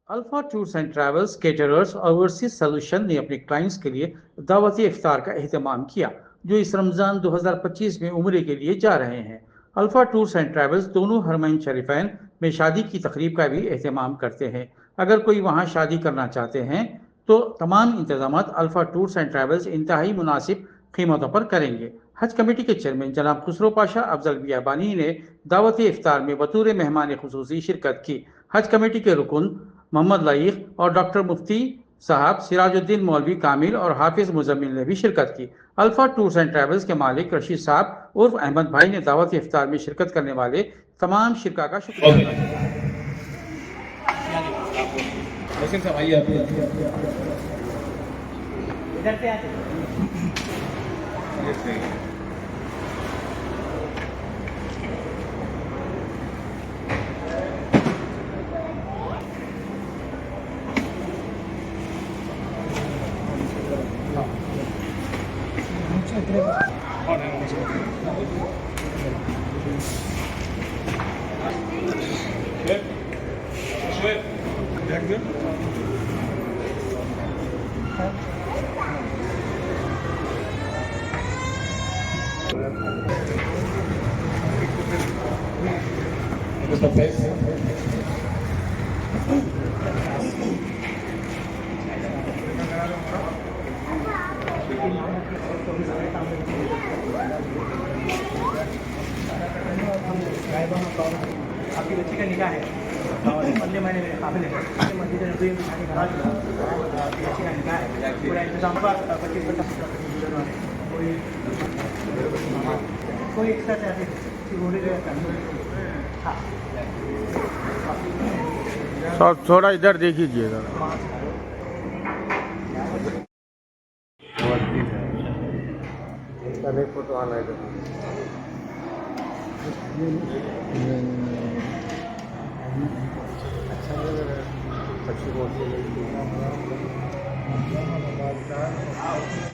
Alpha tours and travels caterers और overseas solution ने अपने क्लाइंट्स के लिए दावती इफ्तार का एहतमाम किया, जो इस रमज़ान 2025 में उम्रे के लिए जा रहे हैं। अल्फा टूर्स एंड ट्रैवल्स दोनों हरमैन शरीफैन में शादी की तकरीब का भी एहतमाम करते हैं। अगर कोई वहां शादी करना चाहते हैं तो तमाम इंतजाम अल्फा टूर्स एंड ट्रैवल्स इंतहाई मुनासिब कीमतों पर करेंगे। हज कमेटी के चेयरमैन जनाब खुसरो पाशा अफजल बियाबानी ने दावती इफ्तार में बतौर मेहमान खुसूसी शिरकत की। हज कमेटी के रुकन मोहम्मद लईक और डॉक्टर मुफ्ती साहब, सिराजुद्दीन मौलवी कामिल और हाफिज मुजम्मिल ने भी शिरकत की। अल्फा टूर्स एंड ट्रैवल्स के मालिक रशीद साहब उर्फ अहमद भाई ने दावत इफ्तार में शिरकत करने वाले तमाम शिरका का शुक्रिया अदा किया। आपकी बच्ची का निकाह है और अगले महीने में काबिल है मस्जिद नबी में शादी करा चुका आपकी बच्ची का निकाह है। पूरा इंतजाम पर 25-50 कोई एक्स्ट्रा चार्जेस हाँ थोड़ा इधर देखिएगा। फोटो आना है अच्छा